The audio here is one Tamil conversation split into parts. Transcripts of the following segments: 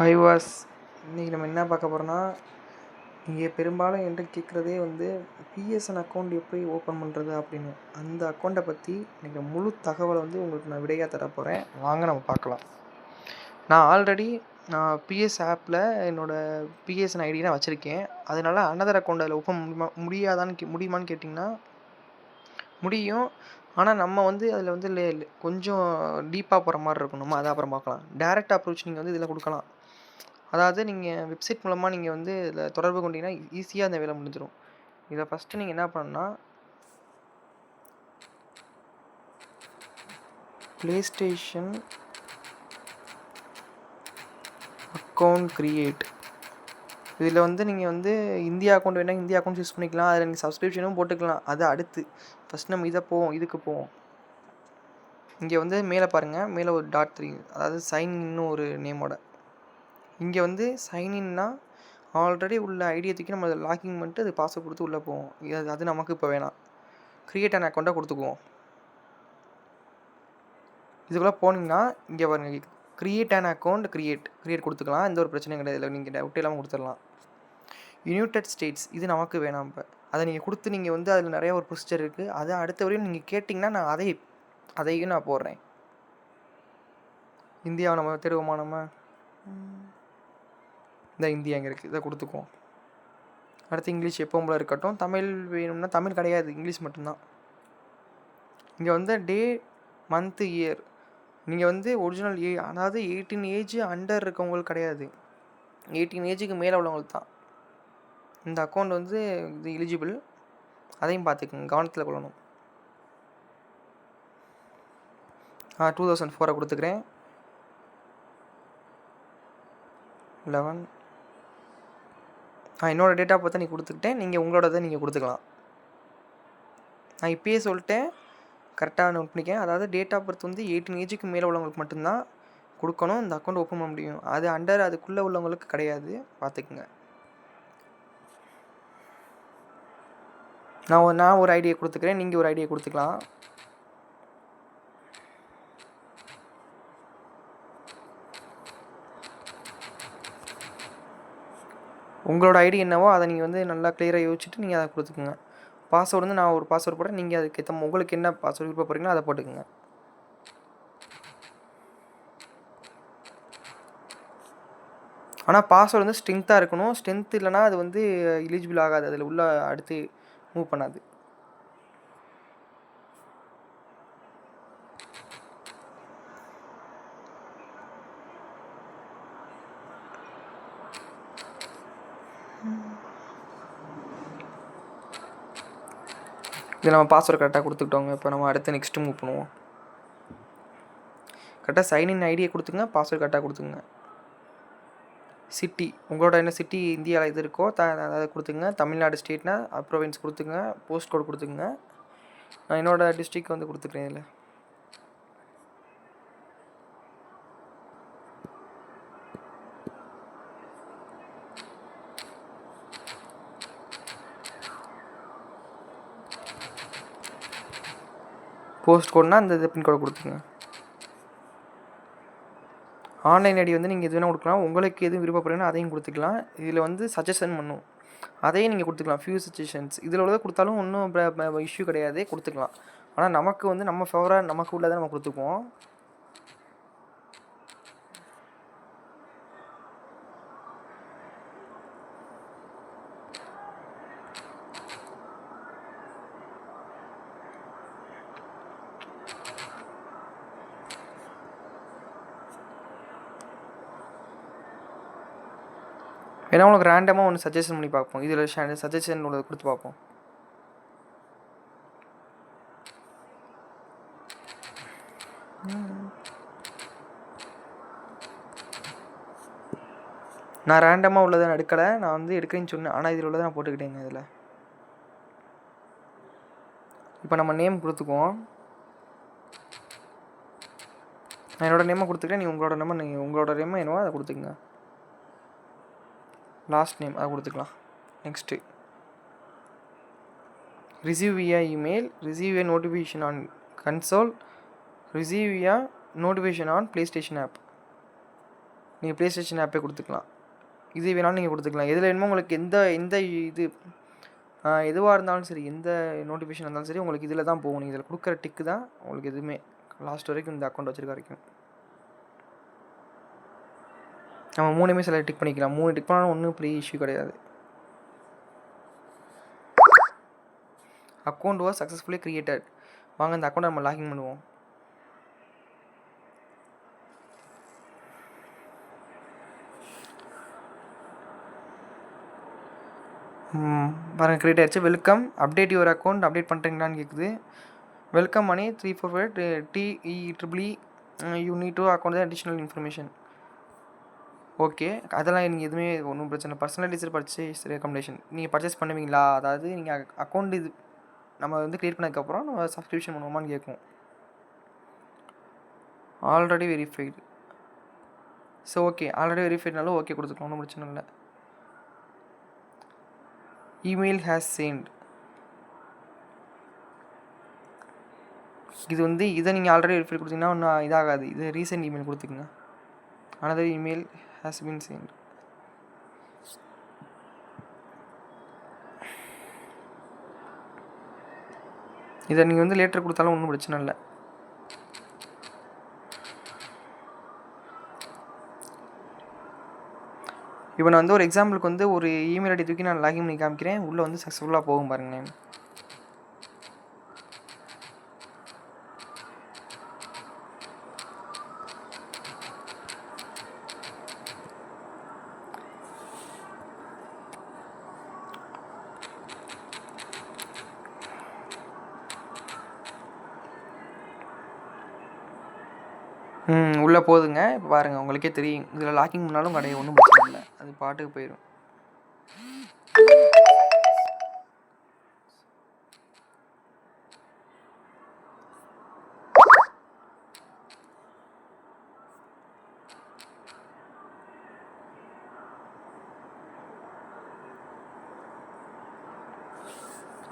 ஹாய் வாஸ், இன்றைக்கி நம்ம என்ன பார்க்க போகிறோன்னா, நீங்கள் பெரும்பாலும் என்கிட்ட கேட்குறதே வந்து பிஎஸ்என் அக்கௌண்ட் எப்படி ஓப்பன் பண்ணுறது அப்படின்னு. அந்த அக்கௌண்ட்டை பற்றி இன்றைக்கி முழு தகவலை வந்து உங்களுக்கு நான் விடையாக தர போகிறேன். வாங்க நம்ம பார்க்கலாம். நான் பிஎஸ் ஆப்பில் என்னோடய பிஎஸ்என் ஐடி நான் வச்சுருக்கேன். அதனால் அனதர் அக்கௌண்ட் அதில் ஓப்பன் முடியுமான்னு கேட்டிங்கன்னா முடியும். ஆனால் நம்ம வந்து அதில் வந்து கொஞ்சம் டீப்பாக போகிற மாதிரி இருக்கும். நம்ம அதை அப்புறம் பார்க்கலாம். டைரக்ட் அப்ரோச் நீங்கள் வந்து இதில் கொடுக்கலாம். அதாவது நீங்கள் வெப்சைட் மூலமாக நீங்கள் வந்து இதில் தொடர்பு கொண்டீங்கன்னா ஈஸியாக அந்த வேலை முடிஞ்சிடும். இதை ஃபஸ்ட்டு நீங்கள் என்ன பண்ணணும்னா, ப்ளேஸ்டேஷன் அக்கௌண்ட் க்ரியேட், இதில் வந்து நீங்கள் வந்து இந்தியா அக்கௌண்ட் வேணால் இந்தியா அக்கௌண்ட் யூஸ் பண்ணிக்கலாம். அதில் நீங்கள் சப்ஸ்கிரிப்ஷனும் போட்டுக்கலாம். அது அடுத்து ஃபஸ்ட் நம்ம இதுக்கு போவோம். இங்கே வந்து மேலே பாருங்கள், மேலே ஒரு .3, அதாவது சைன் இன்னும் ஒரு நேமோட. இங்கே வந்து சைன்இன்னா ஆல்ரெடி உள்ள ஐடியை தூக்கி நம்ம லாகின் பண்ணிட்டு அது பாஸ்வேர்ட் கொடுத்து உள்ளே போவோம். அது நமக்கு இப்போ வேணாம். க்ரியேட் அன் அக்கௌண்ட்டை கொடுத்துக்குவோம். இதுக்குள்ளே போனீங்கன்னா இங்கே பாருங்க, க்ரியேட் அன் அக்கௌண்ட் க்ரியேட் கொடுத்துக்கலாம். எந்த ஒரு பிரச்சனையும் கிடையாது. இதில் நீங்கள் டவுட் இல்லாமல் கொடுத்துடலாம். யுனைடெட் ஸ்டேட்ஸ் இது நமக்கு வேணாம். இப்போ அதை நீங்கள் கொடுத்து நீங்கள் வந்து அதில் நிறையா ஒரு ப்ரொசீஜர் இருக்குது. அதை அடுத்த வரையும் நீங்கள் கேட்டிங்கன்னா நான் அதையும் நான் போடுறேன். இந்தியாவை நம்ம தேர்வுமா நம்ம இந்த இந்தியா இங்கே இருக்குது, இதை கொடுத்துக்குவோம். அடுத்து இங்கிலீஷ் எப்பவும் போல இருக்கட்டும். தமிழ் வேணும்னா தமிழ் கிடையாது, இங்கிலீஷ் மட்டும்தான். இங்கே வந்து டே, மந்த்து, இயர் நீங்கள் வந்து ஒரிஜினல் அதாவது 18 ஏஜ் அண்டர் இருக்கவங்களுக்கு கிடையாது. 18 ஏஜுக்கு மேலே உள்ளவங்களுக்கு தான் இந்த அக்கௌண்ட் வந்து இது எலிஜிபிள். அதையும் பார்த்துக்குங்க, கவனத்தில் கொள்ளணும். 2004 கொடுத்துக்கிறேன். 11 என்னோடய டேட் ஆஃப் பர்த்தை நீ கொடுத்துக்கிட்டேன். நீங்கள் உங்களோடதை நீங்கள் கொடுத்துக்கலாம். நான் இப்போயே சொல்லிட்டேன், கரெக்டாக நோட் பண்ணிக்கேன். அதாவது டேட் ஆஃப் பர்த் வந்து 18 ஏஜுக்கு மேலே உள்ளவங்களுக்கு மட்டும்தான் கொடுக்கணும், இந்த அக்கௌண்ட் ஓப்பன் பண்ண முடியும். அது அதுக்குள்ளே உள்ளவங்களுக்கு கிடையாது, பார்த்துக்குங்க. நான் ஒரு ஐடியை கொடுத்துக்கிறேன், நீங்கள் ஒரு ஐடியை கொடுத்துக்கலாம். உங்களோட ஐடி என்னவோ அதை நீங்கள் வந்து நல்லா கிளியராக யோசிச்சுட்டு நீங்கள் அதை கொடுத்துக்குங்க. பாஸ்வேர்டு வந்து நான் ஒரு பாஸ்வேர்டு போடுறேன், நீங்கள் அதுக்கு உங்களுக்கு என்ன பாஸ்வேர்டு விருப்ப போகிறீங்களோ அதை போட்டுக்குங்க. ஆனால் பாஸ்வேர்டு வந்து ஸ்ட்ரென்த்தாக இருக்கணும். ஸ்ட்ரென்த் இல்லைனா அது வந்து எலிஜிபிள் ஆகாது, அதில் உள்ள அடுத்து மூவ் பண்ணாது. இது நம்ம பாஸ்வேர்டு கரெக்டாக கொடுத்துக்கிட்டோங்க. இப்போ நம்ம அடுத்து நெக்ஸ்ட்டு மூவ் பண்ணுவோம். கரெக்டாக சைன்இன் ஐடியை கொடுத்துங்க, பாஸ்வேர்டு கரெக்டாக கொடுத்துங்க. சிட்டி, உங்களோட என்ன சிட்டி இந்தியாவில் இது இருக்கோ அதை கொடுத்துங்க. தமிழ்நாடு ஸ்டேட்னா ப்ரொவின்ஸ் கொடுத்துங்க. போஸ்ட் கோட் கொடுத்துங்க. நான் என்னோடய டிஸ்ட்ரிக் வந்து கொடுத்துக்கிறேன். இதில் போஸ்ட் கோட்னா இந்த பின்கோடை கொடுத்துங்க. ஆன்லைன் ஐடி வந்து நீங்கள் எது வேணால் கொடுக்கலாம். உங்களுக்கு எதுவும் விருப்பப்படுறீங்கன்னா அதையும் கொடுத்துக்கலாம். இதில் வந்து சஜஷன் பண்ணும், அதையும் நீங்கள் கொடுத்துக்கலாம். ஃபியூ சஜஷன்ஸ் இதில் உள்ளதை கொடுத்தாலும் ஒன்றும் இஷ்யூ கிடையாது, கொடுத்துக்கலாம். ஆனால் நமக்கு வந்து நம்ம ஃபேவராக நமக்கு உள்ளதை நம்ம கொடுத்துக்குவோம். ஏன்னா உங்களுக்கு ரேண்டமாக ஒன்று சஜஷன் பண்ணி பார்ப்போம். இதில் சஜஷன் உள்ளதை கொடுத்து பார்ப்போம். நான் ரேண்டமாக உள்ளதை எடுக்கலை, நான் வந்து எடுக்கிறேன்னு சொன்னேன். ஆனால் இதில் உள்ளதை நான் போட்டுக்கிட்டேங்க. இதில் இப்போ நம்ம நேம் கொடுத்துக்குவோம். நான் என்னோடய நேமை கொடுத்துக்கிறேன், உங்களோட நேம் என்னவோ அதை கொடுத்துக்குங்க. லாஸ்ட் நேம் அதை கொடுத்துக்கலாம். நெக்ஸ்ட்டு ரிசீவ் வியா email, receive A notification on console, receive வியா நோட்டிஃபிகேஷன் ஆன் ப்ளேஸ்டேஷன் ஆப். நீங்கள் ப்ளே ஸ்டேஷன் ஆப்பே கொடுத்துக்கலாம். இது வேணாலும் நீங்கள் கொடுத்துக்கலாம். எதில் வேணுமோ உங்களுக்கு எந்த எந்த இது எதுவாக இருந்தாலும் சரி, எந்த நோட்டிஃபிகேஷன் இருந்தாலும் சரி உங்களுக்கு இதில் தான் போகும். நீங்கள் இதில் கொடுக்குற டிக்கு தான் உங்களுக்கு எதுவுமே லாஸ்ட் வரைக்கும் இந்த அக்கௌண்ட் வச்சுருக்க வரைக்கும். நம்ம 3மே சில டிக் பண்ணிக்கலாம். 3 டிக் பண்ணாலும் ஒன்றும் பெரிய இஷ்யூ கிடையாது. Account was successfully created. வாங்க இந்த அக்கௌண்ட்டை நம்ம லாகின் பண்ணுவோம். பாருங்கள், கிரியேட் ஆகிடுச்சு. Welcome, update your account. Update பண்ணுறீங்களான்னு கேட்குது. Welcome Mani 345 TEEE you need to account additional information. Okay, அதெல்லாம் நீங்கள் எதுவுமே ஒன்றும் பிரச்சனை. பர்சனலைஸ்டு பர்ச்சேஸ் ரெக்கமெண்டேஷன் நீங்கள் பர்ச்சேஸ் பண்ணுவீங்களா? அதாவது நீங்கள் அக்கௌண்ட் இது நம்ம வந்து க்ரியேட் பண்ணதுக்கப்புறம் நம்ம சப்ஸ்கிரிப்ஷன் பண்ணுவோமான்னு கேட்கும். Already verified. So okay, already வெரிஃபைட்னாலும் ஓகே கொடுத்துக்கலாம், ஒன்றும் பிரச்சனை இல்லை. Email has sent. இது வந்து இதை நீங்கள் ஆல்ரெடி வெரிஃபை கொடுத்தீங்கன்னா ஒன்றும் இதாகாது. இது ரீசெண்ட் இமெயில் கொடுத்துக்குங்க. another email has been sent. இதை நீங்கள் வந்து லேட்டர் கொடுத்தாலும் ஒன்றும் பிரச்சனை இல்லை. இப்போ நான் வந்து ஒரு எக்ஸாம்பிளுக்கு வந்து ஒரு இமெயில் ஐடி தூக்கி நான் லாகின் பண்ணி காமிக்கிறேன். உள்ளே வந்து சக்ஸஸ்ஃபுல்லாக போகும் பாருங்களேன். உள்ளே போகுதுங்க. இப்போ பாருங்கள், உங்களுக்கே தெரியும். இதில் லாக்கிங் பண்ணாலும் கிடையாது, ஒன்றும் பிரச்சனை இல்லை. அது பாட்டுக்கு போயிடும்.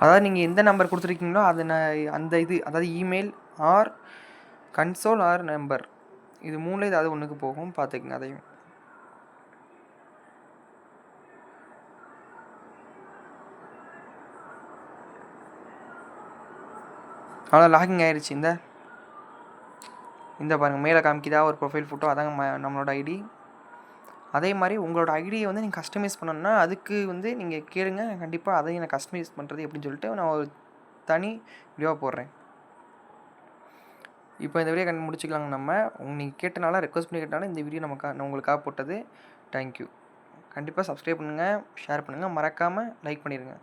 அதாவது நீங்கள் எந்த நம்பர் கொடுத்துருக்கீங்களோ அதை அந்த இது, அதாவது email or console or number, இது 3ல் ஏதாவது ஒன்றுக்கு போகும், பார்த்துக்குங்க அதையும். அவ்வளோ லாகிங் ஆயிடுச்சு. இந்த பாருங்கள், மேலே காமிக்கிதா ஒரு ப்ரொஃபைல் ஃபோட்டோ, அதாங்க நம்மளோட ஐடி. அதே மாதிரி உங்களோட ஐடியை வந்து நீங்கள் கஸ்டமைஸ் பண்ணணுன்னா அதுக்கு வந்து நீங்கள் கேளுங்க, கண்டிப்பாக அதையும் நான் கஸ்டமைஸ் பண்ணுறது எப்படின்னு சொல்லிட்டு நான் ஒரு தனி வீடியோவாக போடுறேன். இப்போ இந்த வீடியோ முடிச்சுக்கலாங்க. நம்ம நீங்கள் கேட்டனால, ரெக்வஸ்ட் பண்ணி கேட்டனால இந்த வீடியோ நான் உங்களுக்காக போட்டது. தேங்க்யூ. கண்டிப்பாக சப்ஸ்கிரைப் பண்ணுங்கள், ஷேர் பண்ணுங்கள், மறக்காமல் லைக் பண்ணிடுங்க.